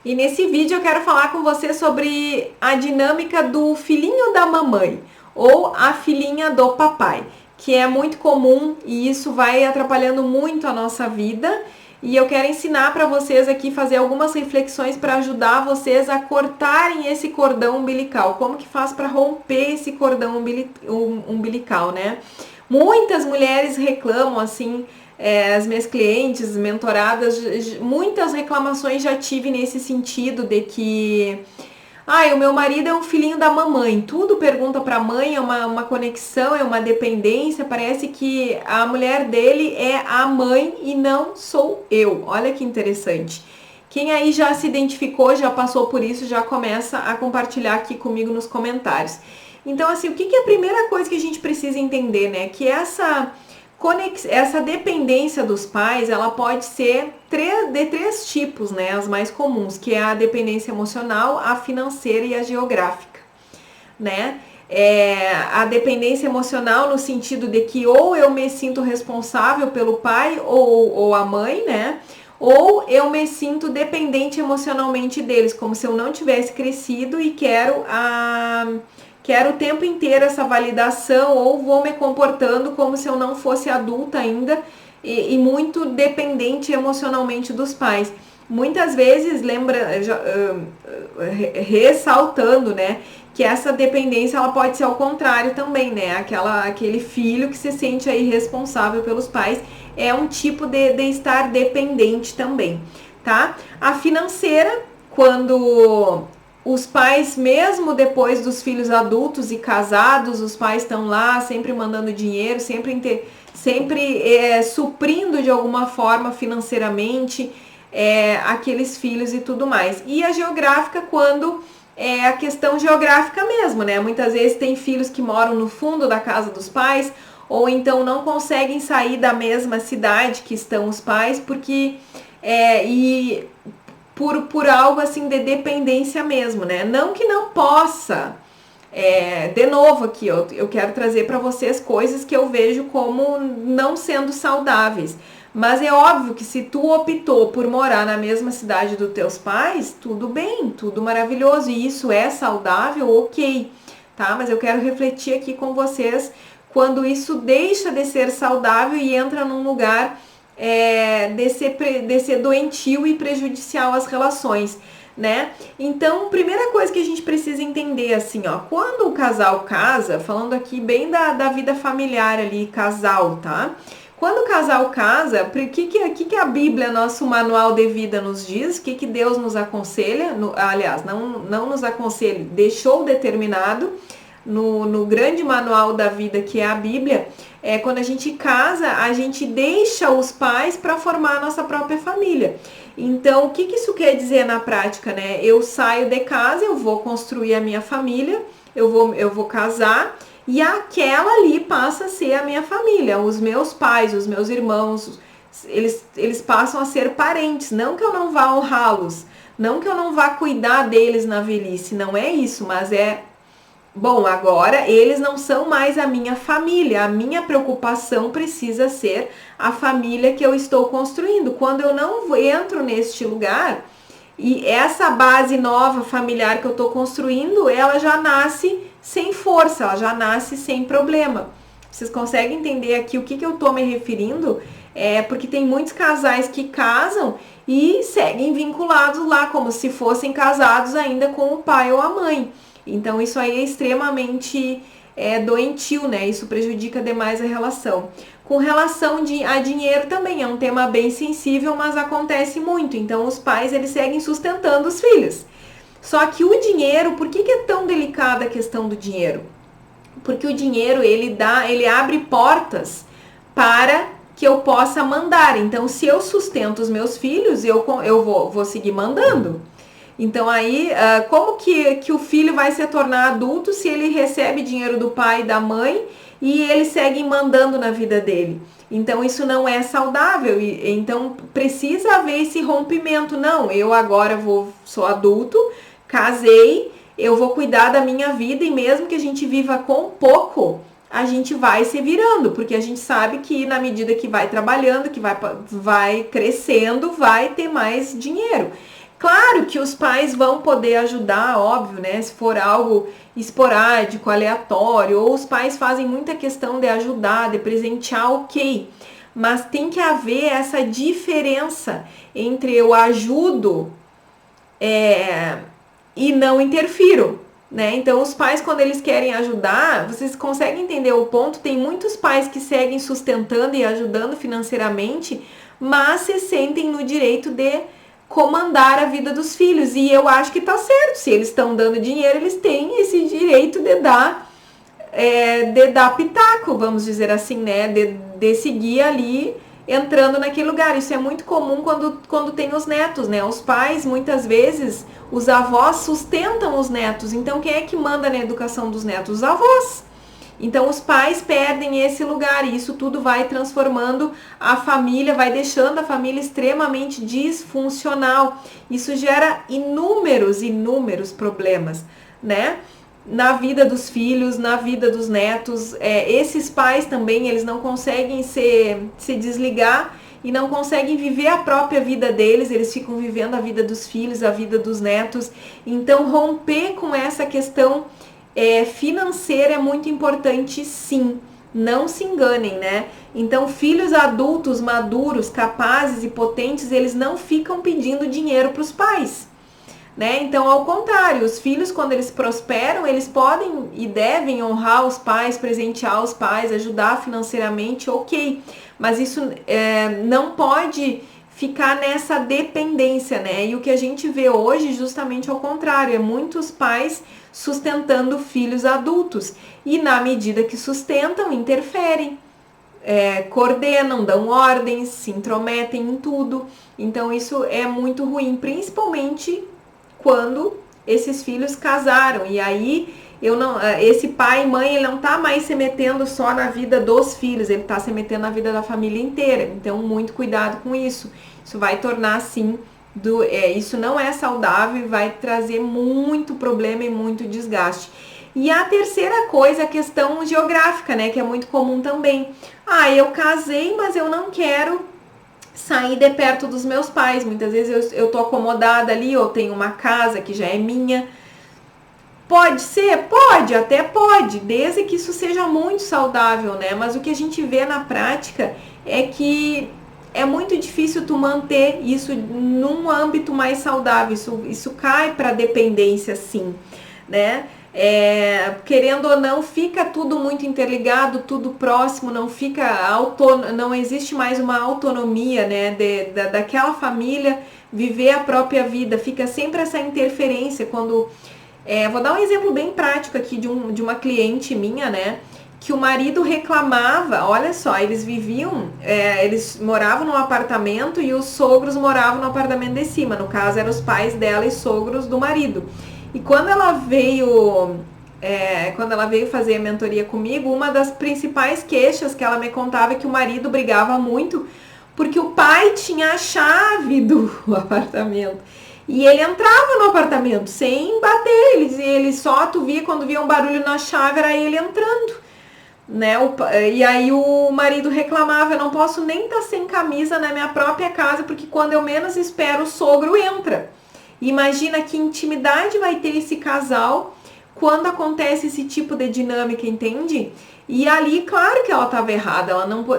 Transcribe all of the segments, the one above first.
E nesse vídeo eu quero falar com você sobre a dinâmica do filhinho da mamãe ou a filhinha do papai, que é muito comum e isso vai atrapalhando muito a nossa vida. E eu quero ensinar para vocês aqui, fazer algumas reflexões para ajudar vocês a cortarem esse cordão umbilical. Como que faz para romper esse cordão umbilical, né? Muitas mulheres reclamam assim, as minhas clientes, mentoradas, muitas reclamações já tive nesse sentido de que o meu marido é um filhinho da mamãe, tudo pergunta para a mãe, é uma conexão, é uma dependência, parece que a mulher dele é a mãe e não sou eu. Olha que interessante. Quem aí já se identificou, já passou por isso, já começa a compartilhar aqui comigo nos comentários. Então, assim, o que é a primeira coisa que a gente precisa entender, né? Que essa dependência dos pais, ela pode ser de três tipos, né, as mais comuns, que é a dependência emocional, a financeira e a geográfica, né? A dependência emocional no sentido de que ou eu me sinto responsável pelo pai ou a mãe, né? Ou eu me sinto dependente emocionalmente deles, como se eu não tivesse crescido e quero o tempo inteiro essa validação, ou vou me comportando como se eu não fosse adulta ainda e muito dependente emocionalmente dos pais. Muitas vezes, ressaltando, né, que essa dependência ela pode ser ao contrário também, né? Aquele filho que se sente aí responsável pelos pais é um tipo de estar dependente também, tá? A financeira, quando os pais, mesmo depois dos filhos adultos e casados, os pais estão lá sempre mandando dinheiro, sempre suprindo de alguma forma financeiramente aqueles filhos e tudo mais. E a geográfica, quando é a questão geográfica mesmo, né? Muitas vezes tem filhos que moram no fundo da casa dos pais, ou então não conseguem sair da mesma cidade que estão os pais, porque por algo assim de dependência mesmo, né? Não que não possa. De novo aqui, eu quero trazer para vocês coisas que eu vejo como não sendo saudáveis. Mas é óbvio que se tu optou por morar na mesma cidade dos teus pais, tudo bem, tudo maravilhoso. E isso é saudável, ok, tá? Mas eu quero refletir aqui com vocês quando isso deixa de ser saudável e entra num lugar de ser doentio e prejudicial às relações, né? Então, primeira coisa que a gente precisa entender, assim, ó, quando o casal casa, falando aqui bem da vida familiar ali, casal, tá? Quando o casal casa, o que a Bíblia, nosso manual de vida, nos diz? O que Deus nos aconselha? Aliás, não nos aconselha, deixou determinado no grande manual da vida que é a Bíblia. Quando a gente casa, a gente deixa os pais para formar a nossa própria família. Então, o que isso quer dizer na prática, né? Eu saio de casa, eu vou construir a minha família, eu vou casar, e aquela ali passa a ser a minha família. Os meus pais, os meus irmãos, eles passam a ser parentes. Não que eu não vá honrá-los, não que eu não vá cuidar deles na velhice, não é isso, mas bom, agora eles não são mais a minha família. A minha preocupação precisa ser a família que eu estou construindo. Quando eu não entro neste lugar, e essa base nova familiar que eu estou construindo, ela já nasce sem força, ela já nasce sem problema. Vocês conseguem entender aqui o que eu estou me referindo? Porque tem muitos casais que casam e seguem vinculados lá, como se fossem casados ainda com o pai ou a mãe. Então, isso aí é extremamente doentio, né? Isso prejudica demais a relação. Com relação a dinheiro também, é um tema bem sensível, mas acontece muito. Então, os pais, eles seguem sustentando os filhos. Só que o dinheiro, por que é tão delicada a questão do dinheiro? Porque o dinheiro, ele abre portas para que eu possa mandar. Então, se eu sustento os meus filhos, eu vou seguir mandando. Então aí, como que o filho vai se tornar adulto se ele recebe dinheiro do pai e da mãe e eles seguem mandando na vida dele? Então isso não é saudável, então precisa haver esse rompimento. Não, eu agora sou adulto, casei, eu vou cuidar da minha vida e mesmo que a gente viva com pouco, a gente vai se virando, porque a gente sabe que na medida que vai trabalhando, que vai crescendo, vai ter mais dinheiro. Claro que os pais vão poder ajudar, óbvio, né? Se for algo esporádico, aleatório, ou os pais fazem muita questão de ajudar, de presentear, ok. Mas tem que haver essa diferença entre eu ajudo e não interfiro, né? Então, os pais, quando eles querem ajudar, vocês conseguem entender o ponto? Tem muitos pais que seguem sustentando e ajudando financeiramente, mas se sentem no direito de comandar a vida dos filhos. E eu acho que tá certo. Se eles estão dando dinheiro, eles têm esse direito de dar pitaco, vamos dizer assim, né? De seguir ali entrando naquele lugar. Isso é muito comum quando tem os netos, né? Os pais, muitas vezes, os avós sustentam os netos. Então, quem é que manda na educação dos netos? Os avós. Então, os pais perdem esse lugar e isso tudo vai transformando a família, vai deixando a família extremamente disfuncional. Isso gera inúmeros problemas, né? Na vida dos filhos, na vida dos netos. Esses pais também, eles não conseguem se desligar e não conseguem viver a própria vida deles, eles ficam vivendo a vida dos filhos, a vida dos netos. Então, romper com essa questão financeira é muito importante, sim. Não se enganem, né? Então, filhos adultos, maduros, capazes e potentes, eles não ficam pedindo dinheiro para os pais, né? Então, ao contrário, os filhos, quando eles prosperam, eles podem e devem honrar os pais, presentear os pais, ajudar financeiramente, ok. Mas isso não pode ficar nessa dependência, né? E o que a gente vê hoje, justamente ao contrário, é muitos pais sustentando filhos adultos. E na medida que sustentam, interferem, coordenam, dão ordens, se intrometem em tudo. Então isso é muito ruim, principalmente quando esses filhos casaram. E aí esse pai e mãe, ele não tá mais se metendo só na vida dos filhos, ele tá se metendo na vida da família inteira. Então, muito cuidado com isso. Isso vai tornar, assim, isso não é saudável e vai trazer muito problema e muito desgaste. E a terceira coisa, a questão geográfica, né, que é muito comum também. Eu casei, mas eu não quero sair de perto dos meus pais. Muitas vezes eu tô acomodada ali, eu tenho uma casa que já é minha. Pode ser? Pode, até pode, desde que isso seja muito saudável, né? Mas o que a gente vê na prática é que é muito difícil tu manter isso num âmbito mais saudável. Isso cai para dependência, sim, né? Querendo ou não, fica tudo muito interligado, tudo próximo, não existe mais uma autonomia, né, daquela família viver a própria vida, fica sempre essa interferência. Quando vou dar um exemplo bem prático aqui de uma cliente minha, né, que o marido reclamava. Olha só, eles moravam num apartamento e os sogros moravam no apartamento de cima, no caso eram os pais dela e sogros do marido. E quando ela veio fazer a mentoria comigo, uma das principais queixas que ela me contava é que o marido brigava muito porque o pai tinha a chave do apartamento. E ele entrava no apartamento sem bater, ele só, quando via um barulho na chave, era ele entrando, né? E aí o marido reclamava: eu não posso nem estar sem camisa na minha própria casa, porque quando eu menos espero, o sogro entra. Imagina que intimidade vai ter esse casal quando acontece esse tipo de dinâmica, entende? E ali, claro que ela estava errada,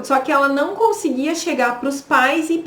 só que ela não conseguia chegar para os pais e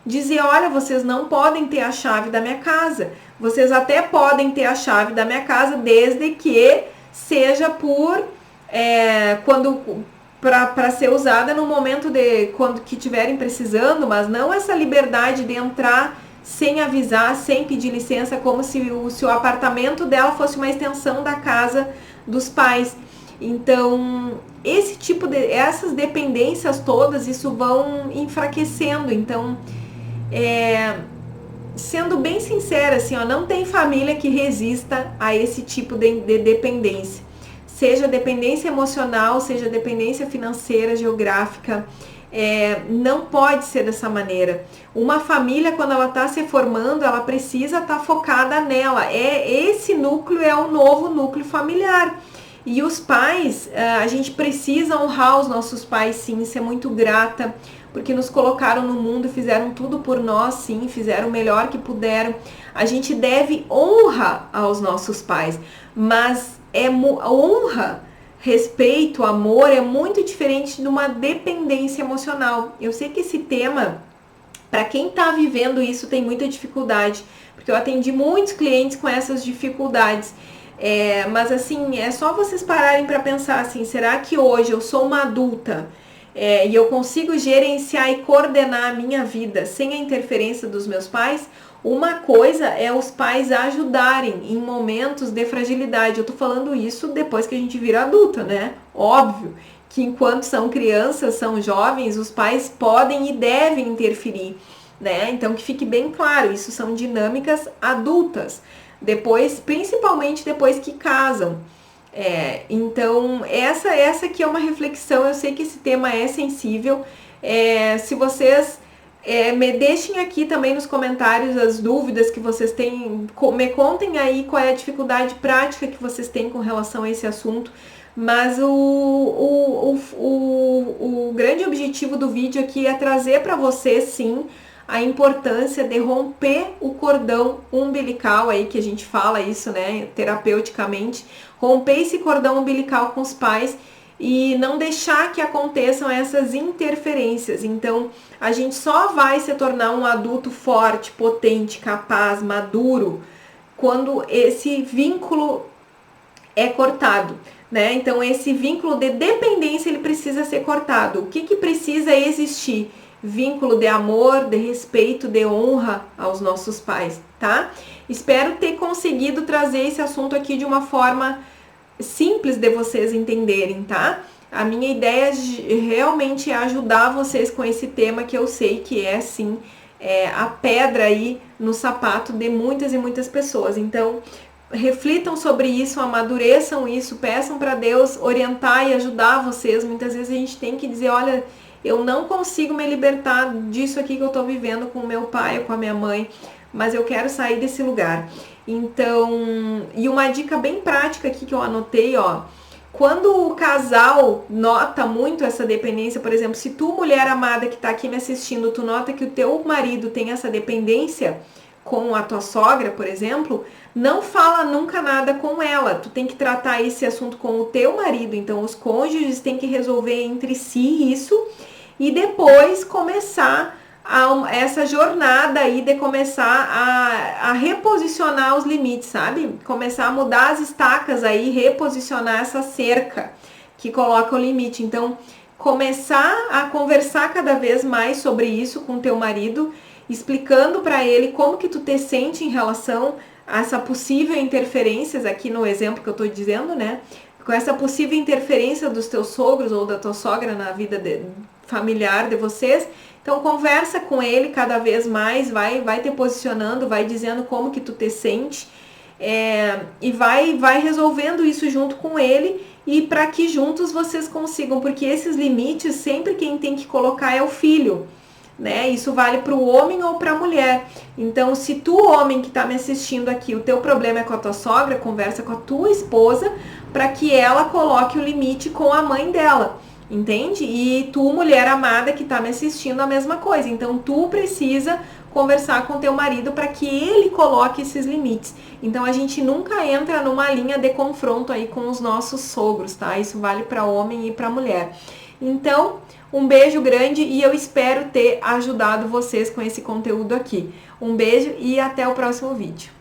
dizer: olha, vocês não podem ter a chave da minha casa. Vocês até podem ter a chave da minha casa, desde que seja para ser usada no momento quando que estiverem precisando, mas não essa liberdade de entrar sem avisar, sem pedir licença, como se o apartamento dela fosse uma extensão da casa dos pais. Então, essas dependências todas, isso vão enfraquecendo. Então, sendo bem sincera, assim, não tem família que resista a esse tipo de dependência. Seja dependência emocional, seja dependência financeira, geográfica, não pode ser dessa maneira. Uma família, quando ela está se formando, ela precisa estar focada nela. Esse núcleo é o novo núcleo familiar. E os pais, a gente precisa honrar os nossos pais, sim, ser muito grata, porque nos colocaram no mundo, fizeram tudo por nós, sim, fizeram o melhor que puderam. A gente deve honra aos nossos pais, mas honra, respeito, amor é muito diferente de uma dependência emocional. Eu sei que esse tema, para quem está vivendo isso, tem muita dificuldade, porque eu atendi muitos clientes com essas dificuldades. Mas assim, é só vocês pararem para pensar assim, será que hoje eu sou uma adulta e eu consigo gerenciar e coordenar a minha vida sem a interferência dos meus pais? Uma coisa é os pais ajudarem em momentos de fragilidade. Eu tô falando isso depois que a gente vira adulta, né? Óbvio que enquanto são crianças, são jovens, os pais podem e devem interferir, né? Então que fique bem claro, isso são dinâmicas adultas. Depois, principalmente depois que casam. Então, essa aqui é uma reflexão. Eu sei que esse tema é sensível. Se vocês me deixem aqui também nos comentários as dúvidas que vocês têm, me contem aí qual é a dificuldade prática que vocês têm com relação a esse assunto. Mas o grande objetivo do vídeo aqui é trazer para vocês, sim, a importância de romper o cordão umbilical, aí que a gente fala isso, né, terapeuticamente, romper esse cordão umbilical com os pais e não deixar que aconteçam essas interferências. Então, a gente só vai se tornar um adulto forte, potente, capaz, maduro, quando esse vínculo é cortado, né? Então, esse vínculo de dependência, ele precisa ser cortado. O que precisa existir? Vínculo de amor, de respeito, de honra aos nossos pais, tá? Espero ter conseguido trazer esse assunto aqui de uma forma simples de vocês entenderem, tá? A minha ideia realmente é ajudar vocês com esse tema, que eu sei que é, sim, a pedra aí no sapato de muitas e muitas pessoas. Então, reflitam sobre isso, amadureçam isso, peçam para Deus orientar e ajudar vocês. Muitas vezes a gente tem que dizer, olha, eu não consigo me libertar disso aqui que eu tô vivendo com o meu pai, com a minha mãe, mas eu quero sair desse lugar. Então, e uma dica bem prática aqui que eu anotei, ó, quando o casal nota muito essa dependência, por exemplo, se tu, mulher amada que tá aqui me assistindo, tu nota que o teu marido tem essa dependência com a tua sogra, por exemplo, não fala nunca nada com ela. Tu tem que tratar esse assunto com o teu marido. Então, os cônjuges têm que resolver entre si isso e depois começar essa jornada aí de começar a reposicionar os limites, sabe? Começar a mudar as estacas aí, reposicionar essa cerca que coloca o limite. Então, começar a conversar cada vez mais sobre isso com o teu marido, explicando para ele como que tu te sente em relação a essa possível interferências, aqui no exemplo que eu tô dizendo, né? Com essa possível interferência dos teus sogros ou da tua sogra na vida familiar de vocês. Então, conversa com ele cada vez mais, vai te posicionando, vai dizendo como que tu te sente, e vai resolvendo isso junto com ele, e para que juntos vocês consigam, porque esses limites, sempre quem tem que colocar é o filho, né? Isso vale para o homem ou para a mulher. Então, se tu, homem que está me assistindo aqui, o teu problema é com a tua sogra, conversa com a tua esposa para que ela coloque o limite com a mãe dela, entende? E tu, mulher amada que está me assistindo, a mesma coisa. Então, tu precisa conversar com teu marido para que ele coloque esses limites. Então, a gente nunca entra numa linha de confronto aí com os nossos sogros, tá? Isso vale para homem e para mulher. Então, um beijo grande e eu espero ter ajudado vocês com esse conteúdo aqui. Um beijo e até o próximo vídeo.